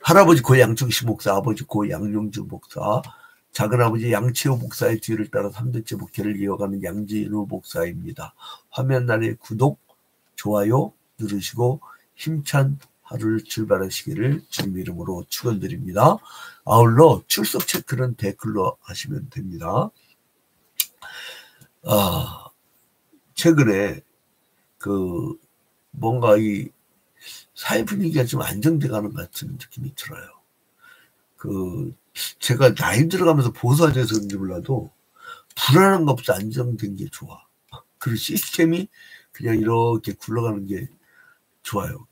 할아버지 고 양청식 목사, 아버지 고 양용주 목사, 작은아버지 양치호 목사의 뒤를 따라 3대째 목회를 이어가는 양진우 목사입니다. 화면 아래 구독, 좋아요 누르시고 힘찬 하루를 출발하시기를 주님 이름으로 축원드립니다. 아울러 출석 체크는 댓글로 하시면 됩니다. 최근에 뭔가 이 사회 분위기가 좀 안정돼 가는 것 같은 느낌이 들어요. 제가 나이 들어가면서 보수화돼서 그런지 몰라도 불안한 거 없이 안정된 게 좋아. 그리고 시스템이 그냥 이렇게 굴러가는 게 좋아요.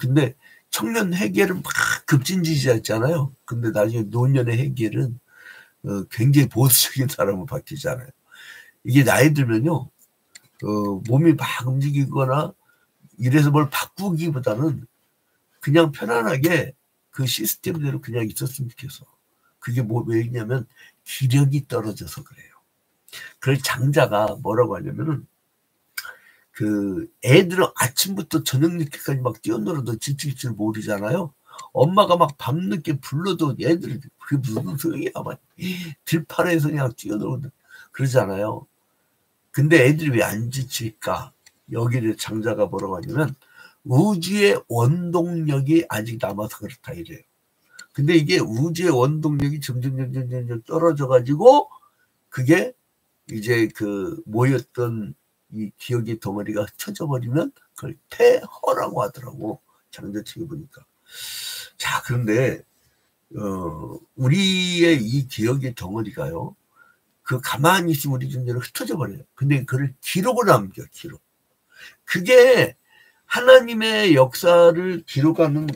근데 청년 해결은 막 급진지지했잖아요. 근데 나중에 노년의 해결은 굉장히 보수적인 사람으로 바뀌잖아요. 이게 나이 들면요, 몸이 막 움직이거나 이래서 뭘 바꾸기보다는 그냥 편안하게 그 시스템대로 그냥 있었으면 좋겠어. 그게 왜냐면 기력이 떨어져서 그래요. 그래서 장자가 뭐라고 하냐면은 애들은 아침부터 저녁 늦게까지 막 뛰어놀아도 지칠 줄 모르잖아요. 엄마가 막 밤늦게 불러도 애들이 그게 무슨 소용이야. 막 들판에서 그냥 뛰어놀고 그러잖아요. 근데 애들이 왜 안 지칠까? 여기를 장자가 뭐라고 하냐면 우주의 원동력이 아직 남아서 그렇다 이래요. 근데 이게 우주의 원동력이 점점 떨어져가지고 그게 이제 모였던 이 기억의 덩어리가 흩어져 버리면 그걸 태허라고 하더라고. 장자책에 보니까. 자, 그런데 우리의 이 기억의 덩어리가요. 가만히 있으면 우리 중에는 흩어져 버려요. 근데 그걸 기록으로 남겨, 기록. 그게 하나님의 역사를 기록하는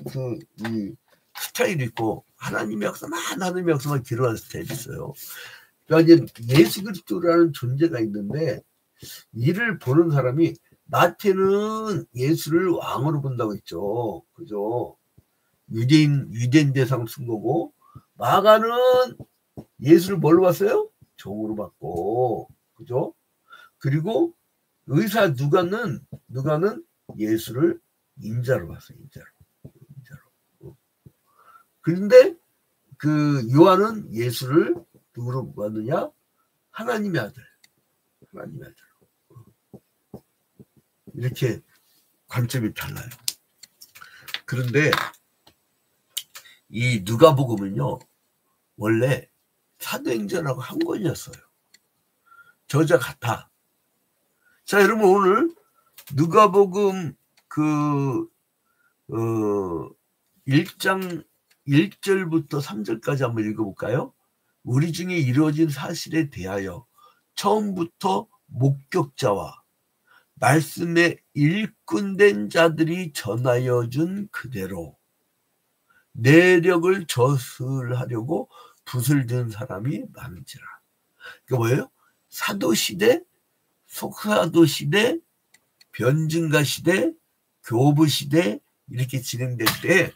이 스타일이 있고, 하나님의 역사만 하나님의 역사만 기록하는 스타일이 있어요. 그러니까 예수 그리스도라는 존재가 있는데 이를 보는 사람이 마태는 예수를 왕으로 본다고 했죠. 그죠? 유대인 대상 쓴 거고, 마가는 예수를 뭘로 봤어요? 종으로 봤고, 그죠? 그리고 의사 누가는 예수를 인자로 봤어요. 인자로. 그런데 요한은 예수를 누구로 봤느냐? 하나님의 아들. 이렇게 관점이 달라요. 그런데 이 누가복음은요, 원래 사도행전하고 한 권이었어요. 저자 같아. 자, 여러분 오늘 누가복음 1장 1절부터 3절까지 한번 읽어볼까요? 우리 중에 이루어진 사실에 대하여 처음부터 목격자와 말씀에 일꾼된 자들이 전하여 준 그대로 내력을 저술하려고 붓을 든 사람이 많은지라. 그게 뭐예요? 사도시대, 속사도시대, 변증가시대, 교부시대 이렇게 진행될 때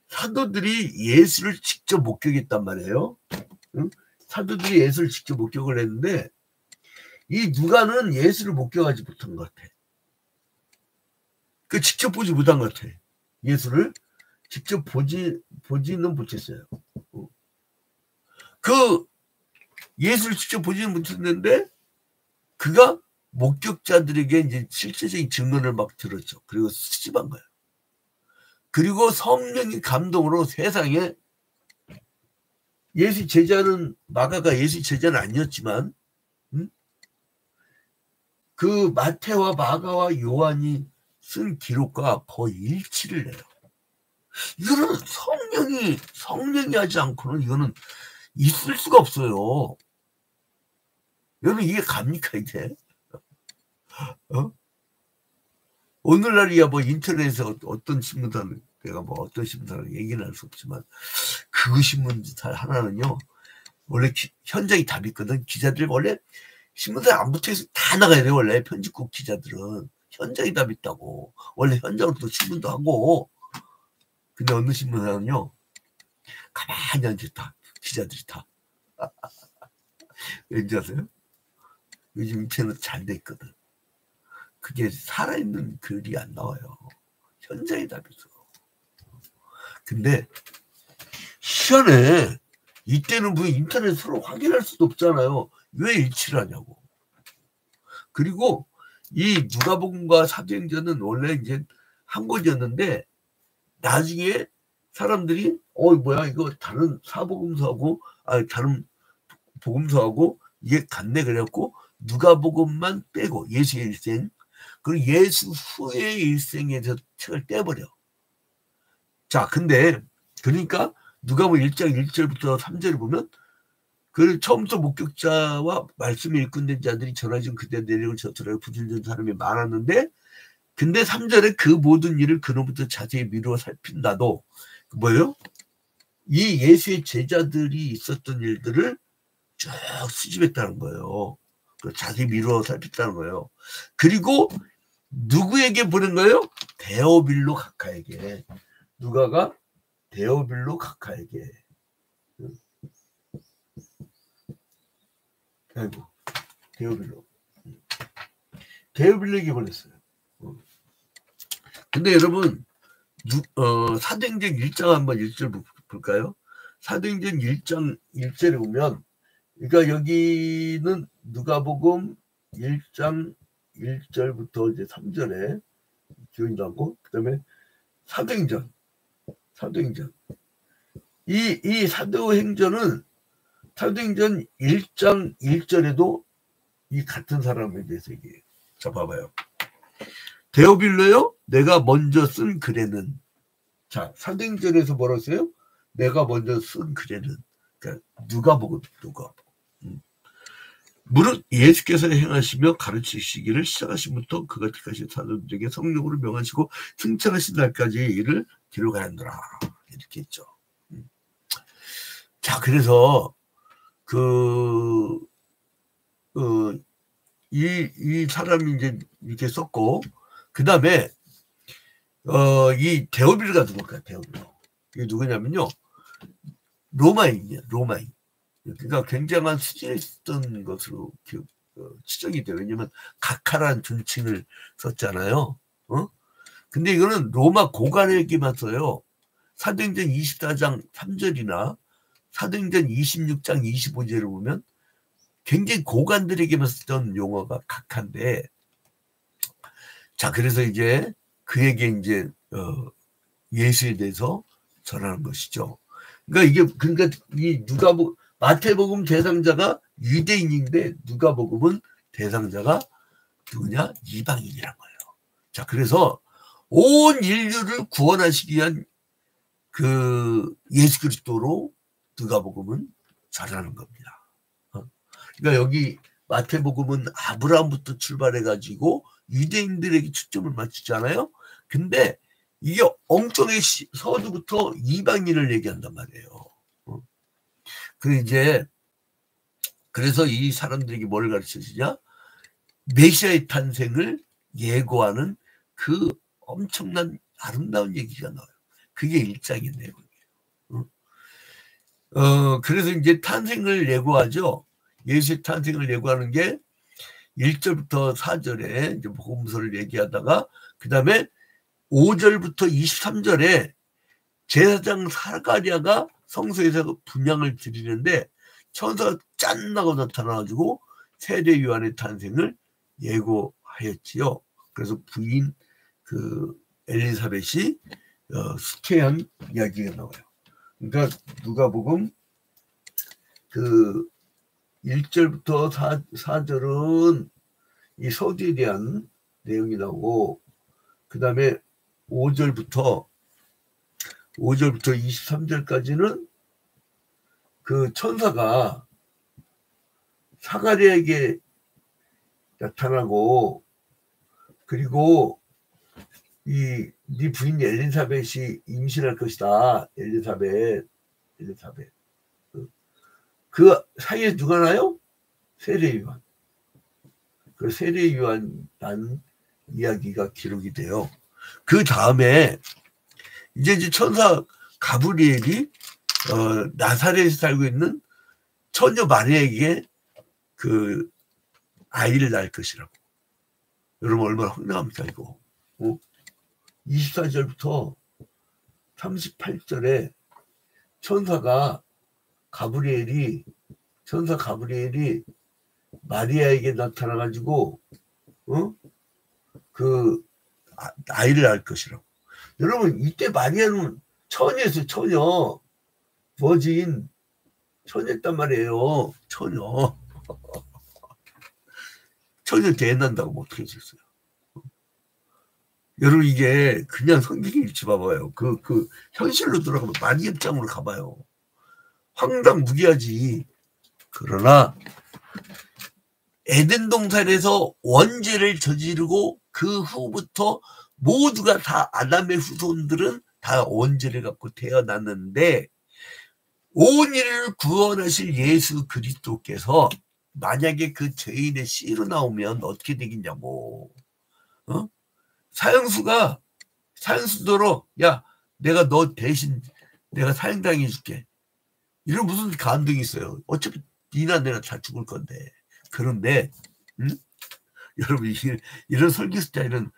사도들이 예수를 직접 목격했단 말이에요. 응? 사도들이 예수를 직접 목격을 했는데 이 누가는 예수를 목격하지 못한 것 같아. 직접 보지 못한 것 같아. 예수를 직접 보지는 못했어요. 예수를 직접 보지는 못했는데 그가 목격자들에게 이제 실제적인 증언을 막 들었죠. 그리고 수집한 거예요. 그리고 성령의 감동으로 세상에 예수 제자는 마가가 예수 제자는 아니었지만 마태와 마가와 요한이 쓴 기록과 거의 일치를 해요. 이거는 성령이 하지 않고는 이거는 있을 수가 없어요. 여러분 이게 갑니까 이게? 오늘날이야 인터넷에서 어떤 신문사는 내가 어떤 신문사는 얘기는 할 수 없지만 그 신문사 하나는요 원래 현장이 답이 있거든. 기자들 원래 신문사에 안 붙어있어 다 나가야 돼. 원래 편집국 기자들은 현장이 답이 있다고. 원래 현장으로 또 신문도 하고. 근데 어느 신문사는요 가만히 앉았다. 기자들이 다. 왠지 아세요? 요즘 인터넷 잘 돼 있거든. 그게 살아있는 글이 안 나와요. 현장의 답이 있어. 근데 희한해. 이때는 뭐 인터넷으로 확인할 수도 없잖아요. 왜 일치를 하냐고. 그리고 이 누가복음과 사도행전은 원래 이제 한 권이었는데 나중에 사람들이 뭐야 이거 다른 사복음서하고 다른 복음서하고 이게 같네 그래갖고 누가복음만 빼고 예수의 일생 그리고 예수 후의 일생에서 책을 떼버려. 자 근데 그러니까 누가복음 1장 1절부터 3절을 보면 그 처음부터 목격자와 말씀을 일꾼된 자들이 전하신 그때 내력을 젖으라고 부질던 사람이 많았는데 근데 3절에 그 모든 일을 그로부터 자세히 미루어 살핀다도 뭐예요? 이 예수의 제자들이 있었던 일들을 쭉 수집했다는 거예요. 자세히 미루어 살폈다는 거예요. 그리고 누구에게 보낸 거예요? 데오빌로 각하에게. 누가가 데오빌로 각하에게. 아이고, 데오빌로에게 보냈어요. 근데 여러분 사도행전 1장 한번 1절 볼까요? 사도행전 1장 1절에 보면 그러니까 여기는 누가복음 1장 1절부터 이제 3절에 기억이 나고 그다음에 사도행전 이 사도행전 1장 1절에도 이 같은 사람에 대해서 얘기해요. 자 봐봐요. 데오빌로요 내가 먼저 쓴 글에는 자 사도행전에서 뭐라고 써요? 내가 먼저 쓴 글에는 그러니까 누가복음 무릇 예수께서 행하시며 가르치시기를 시작하신부터 그같이 하신 사도들에게 성령으로 명하시고 승천하신 날까지의 일을 기록하였노라 이렇게 했죠. 자 그래서 이 사람이 이제 이렇게 썼고 그 다음에 이 데오빌로가 누굴까? 데오빌로 이게 누구냐면요 로마인이에요. 로마인. 그러니까 굉장한 수준에 있었던 것으로 추정이 돼요. 왜냐면 각하라는 존칭을 썼잖아요. 근데 이거는 로마 고관에게만 써요. 사도행전 24장 3절이나 사도행전 26장 25절을 보면 굉장히 고관들에게만 쓰던 용어가 각하인데 자 그래서 이제 그에게 이제 예수에 대해서 전하는 것이죠. 그러니까 이 누가복음 마태복음 대상자가 유대인인데 누가복음은 대상자가 누구냐? 이방인이란 거예요. 자 그래서 온 인류를 구원하시기 위한 그 예수 그리스도로 누가복음은 전하는 겁니다. 그러니까 여기 마태복음은 아브라함부터 출발해가지고 유대인들에게 초점을 맞추잖아요. 근데 이게 엉뚱하게 서두부터 이방인을 얘기한단 말이에요. 그래서 이 사람들에게 뭘 가르쳐주냐? 메시아의 탄생을 예고하는 그 엄청난 아름다운 얘기가 나와요. 그게 1장의 내용이에요. 그래서 이제 탄생을 예고하죠. 예수의 탄생을 예고하는 게 1절부터 4절에 이제 복음서를 얘기하다가 그 다음에 5절부터 23절에 제사장 사가랴가 성소에서 분향을 드리는데 천사가 짠나고 나타나가지고 세례 요한의 탄생을 예고하였지요. 그래서 부인 그 엘리사벳이 수태한 이야기가 나와요. 그러니까 누가복음 그 1절부터 4절은 이 서두에 대한 내용이 나오고 그 다음에 5절부터 23절까지는 그 천사가 사가랴에게 나타나고 그리고 네 부인 엘리사벳이 임신할 것이다. 엘리사벳 그 사이에 누가 나요? 세례 요한. 그 세례 요한 난 이야기가 기록이 돼요. 그 다음에 이제 천사 가브리엘이 나사렛에 살고 있는 처녀 마리아에게 그 아이를 낳을 것이라고. 여러분 얼마나 황당합니까 이거. 24절부터 38절에 천사 가브리엘이 마리아에게 나타나가지고 그 아이를 낳을 것이라고. 여러분 이때 마리아는 처녀였어요. 처녀. 버진 처녀였단 말이에요. 처녀 대난다고 뭐 어떻게 했어요. 여러분 이게 그냥 성경 읽지 봐봐요. 그 현실로 들어가면 마리아 입장으로 가봐요. 황당무계하지. 그러나 에덴 동산에서 원죄를 저지르고 그 후부터 모두가 다 아담의 후손들은 다 원죄를 갖고 태어났는데 온 인류를 구원하실 예수 그리스도께서 만약에 그 죄인의 씨로 나오면 어떻게 되겠냐고. 사형수도로 야 내가 너 대신 내가 사형당해 줄게. 이런 무슨 감동이 있어요. 어차피 니나 내가 다 죽을 건데. 그런데 여러분 이런 설교 스타일은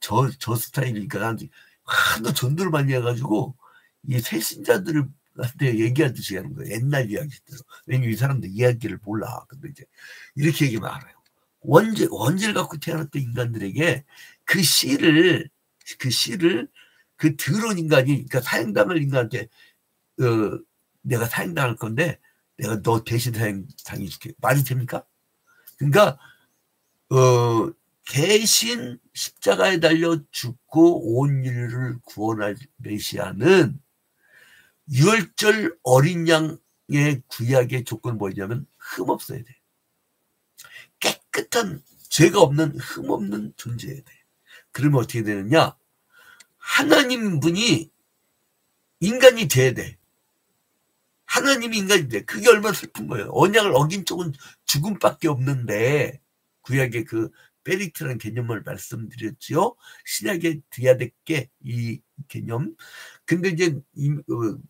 저 스타일이니까 나한테 하도 전도를 많이 해가지고 이 새신자들한테 얘기하듯이 하는 거예요. 옛날 이야기대로. 왜냐면 이 사람들 이야기를 몰라. 근데 이제 이렇게 얘기하면 알아요. 원죄를 갖고 태어났던 인간들에게 그 씨를 그 더러운 인간이, 그러니까 사형당할 인간한테 내가 사형당할 건데 내가 너 대신 사형당해 줄게. 말이 됩니까? 그러니까 대신 십자가에 달려 죽고 온 인류를 구원할 메시아는 유월절 어린 양의 구약의 조건은 뭐냐면 흠없어야 돼. 깨끗한 죄가 없는 흠없는 존재여야 돼. 그러면 어떻게 되느냐? 하나님 분이 인간이 돼야 돼. 하나님이 인간이 돼. 그게 얼마나 슬픈 거예요. 언약을 어긴 쪽은 죽음밖에 없는데 구약의 그 페리트라는 개념을 말씀드렸지요. 신약의 디아덱게 이 개념. 근데 이제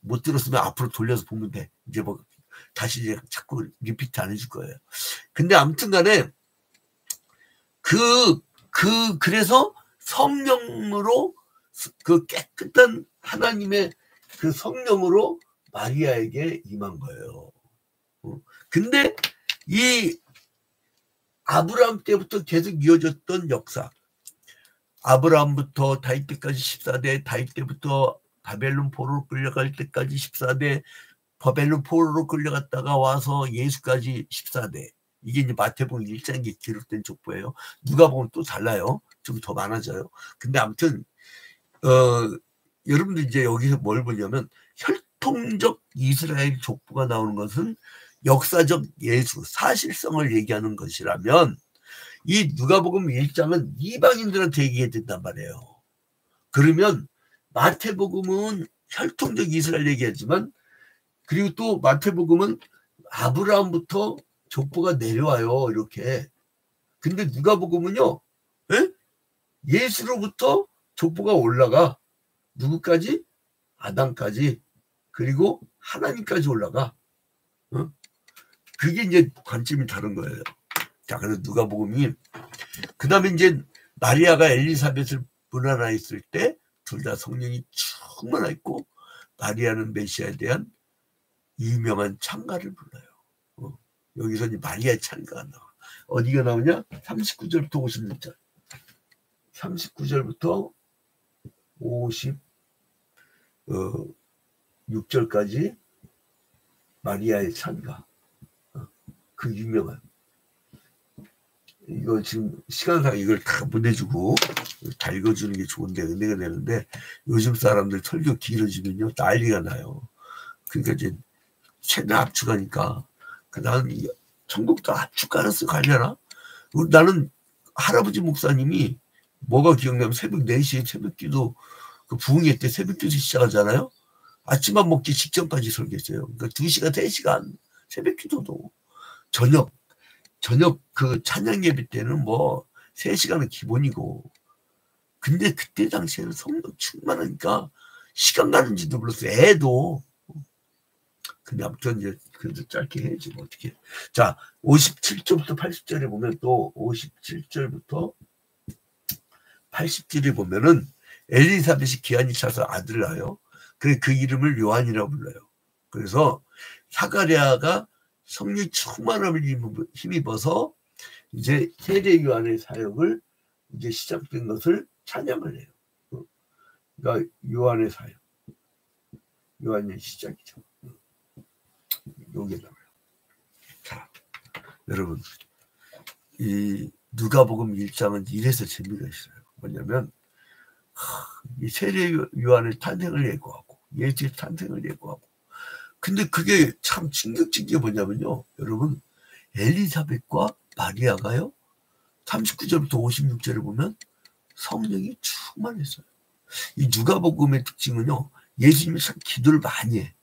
못 들었으면 앞으로 돌려서 보면 돼. 이제 뭐 다시 이제 자꾸 리피트 안 해줄 거예요. 근데 아무튼간에 그래서 성령으로 그 깨끗한 하나님의 그 성령으로 마리아에게 임한 거예요. 근데 이 아브라함 때부터 계속 이어졌던 역사. 아브라함부터 다윗 때까지 14대, 다윗 때부터 바벨론 포로로 끌려갈 때까지 14대, 바벨론 포로로 끌려갔다가 와서 예수까지 14대. 이게 이제 마태복음 1장에 기록된 족보예요. 누가복음 또 달라요. 좀 더 많아져요. 근데 아무튼 여러분들 이제 여기서 뭘 보냐면 혈통적 이스라엘 족보가 나오는 것은 역사적 예수, 사실성을 얘기하는 것이라면 이 누가복음 1장은 이방인들한테 얘기해야 된단 말이에요. 그러면 마태복음은 혈통적 이스라엘 얘기하지만 그리고 또 마태복음은 아브라함부터 족보가 내려와요. 이렇게. 근데 누가복음은요. 예수로부터 족보가 올라가. 누구까지? 아담까지. 그리고 하나님까지 올라가. 그게 이제 관점이 다른 거예요. 자, 그래서 누가복음이 그 다음에 이제 마리아가 엘리사벳을 문안하였을 때 둘 다 성령이 충만했고 마리아는 메시아에 대한 유명한 찬가를 불러요. 여기서 이제 마리아의 찬가가 나와. 어디가 나오냐? 39절부터 56절. 39절부터 56절까지 마리아의 찬가. 그 유명한. 이거 지금 시간상 이걸 다 보내주고 다 읽어주는 게 좋은데 은혜가 되는데 요즘 사람들 설교 길어지면요 난리가 나요. 그러니까 이제 최대한 압축하니까 나는 천국도 압축가라서 가려나? 나는 할아버지 목사님이 뭐가 기억나면 새벽 4시에 새벽기도 그 부흥회 때 새벽기도 시작하잖아요. 아침밥 먹기 직전까지 설교했어요. 그러니까 2시간 3시간 새벽기도도 저녁 그 찬양 예배 때는 뭐 3시간은 기본이고 근데 그때 당시에는 성령 충만하니까 시간 가는지도 몰랐어요. 애도. 근데 아무튼 이제 그래도 짧게 해야지 뭐 어떻게. 자 57절부터 80절에 보면 또 57절부터 80절에 보면은 엘리사벳이 기한이 차서 아들을 낳아요. 그 이름을 요한이라고 불러요. 그래서 사가랴가 성령 충만함을 힘입어서 이제 세례 요한의 사역을 이제 시작된 것을 찬양을 해요. 그러니까 요한의 사역, 요한의 시작이죠. 요게 나와요. 자, 여러분, 이 누가복음 1장은 이래서 재미가 있어요. 뭐냐면 이 세례 요한의 탄생을 예고하고 예수의 탄생을 예고하고, 근데 그게 참 충격적인 게 뭐냐면요, 여러분, 엘리사벳과 마리아가요 39절부터 56절을 보면 성령이 충만했어요. 이 누가복음의 특징은요, 예수님이 참 기도를 많이 해.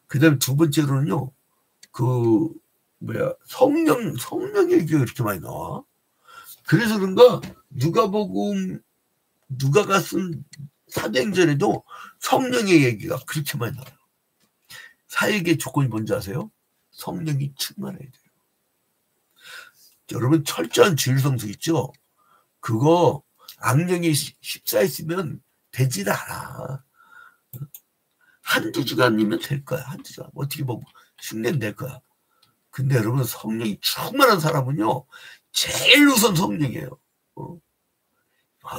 그 다음에 두 번째로는요, 성령 얘기가 그렇게 많이 나와. 그래서 그런가 누가가 쓴 사도행전에도 성령의 얘기가 그렇게 많이 나와요. 사역의 조건이 뭔지 아세요? 성령이 충만해야 돼요. 여러분, 철저한 주일성수 있죠? 그거 악령이 휩싸였으면 되질 않아. 한두 주간이면 될 거야. 한두 주간. 어떻게 보면 흉내는 낼 거야. 근데 여러분, 성령이 충만한 사람은요, 제일 우선 성령이에요.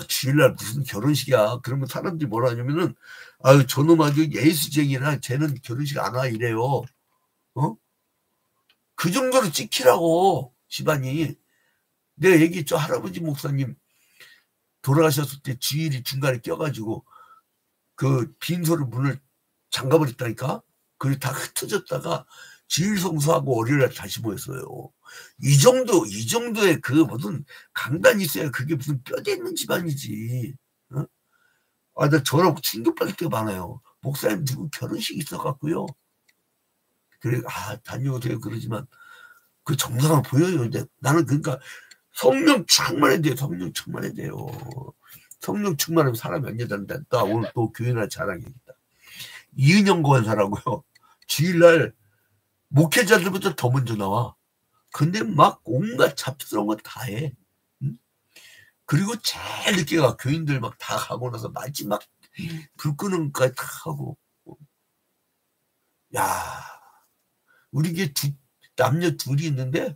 주일날 무슨 결혼식이야. 그러면 사람들이 뭐라 하냐면은, 아유, 저놈 아주 예수쟁이라 쟤는 결혼식 안 와, 이래요. 그 정도로 찍히라고, 집안이. 내가 얘기했죠. 할아버지 목사님 돌아가셨을 때 주일이 중간에 껴가지고 그 빈소를 문을 잠가버렸다니까. 그게 다 흩어졌다가 주일 성수하고 월요일에 다시 모였어요. 이 정도의 그 무슨 강단이 있어야 그게 무슨 뼈대 있는 집안이지. 나 저라고 충격받을 때가 많아요. 목사님 누구 결혼식 있어갖고요. 그래, 다녀오세요. 그러지만 그 정상을 보여요. 근데 나는 그러니까 성령 충만해야 돼요. 성령 충만해야 돼요. 성령 충만하면 사람이 안 여자는데, 나 오늘 또 교회나 자랑이겠다. 이은영 권사라고요. 주일날 목회자들부터 더 먼저 나와. 근데 막 온갖 잡스러운 거 다 해. 응? 그리고 제일 늦게 가. 교인들 막 다 가고 나서 마지막 불 끄는 것까지 다 하고. 야, 우리 게 남녀 둘이 있는데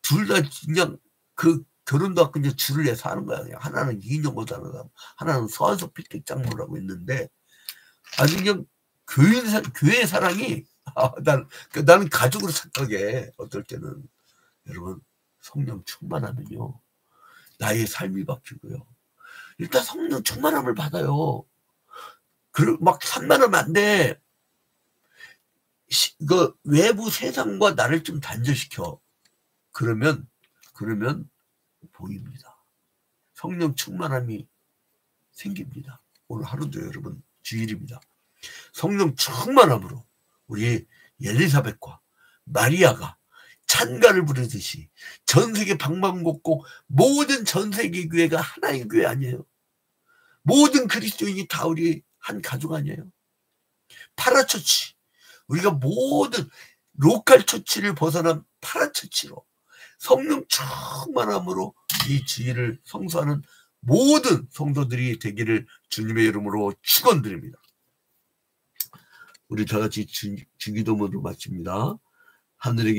둘 다 그냥 그 결혼도 하고 그냥 줄을 내서 하는 거야. 그냥 하나는 이인영 권사라고 하고 하나는 서한석 필택 장로라고 있는데, 아주 그냥 교회 사랑이, 나는 가족으로 착각해. 어떨 때는. 여러분, 성령 충만하면요, 나의 삶이 바뀌고요. 일단 성령 충만함을 받아요. 막 산만하면 안 돼. 그 외부 세상과 나를 좀 단절시켜. 그러면 보입니다. 성령 충만함이 생깁니다. 오늘 하루도 여러분 주일입니다. 성령 충만함으로 우리 엘리사벳과 마리아가 찬가를 부르듯이 전 세계 방방곡곡 모든 전 세계 교회가 하나의 교회 아니에요? 모든 그리스도인이 다 우리 한 가족 아니에요? 파라처치, 우리가 모든 로컬 처치를 벗어난 파라처치로 성령 충만함으로 이 주일을 성수하는 모든 성도들이 되기를 주님의 이름으로 축원드립니다. 우리 다같이 주기도문으로 마칩니다. 하늘에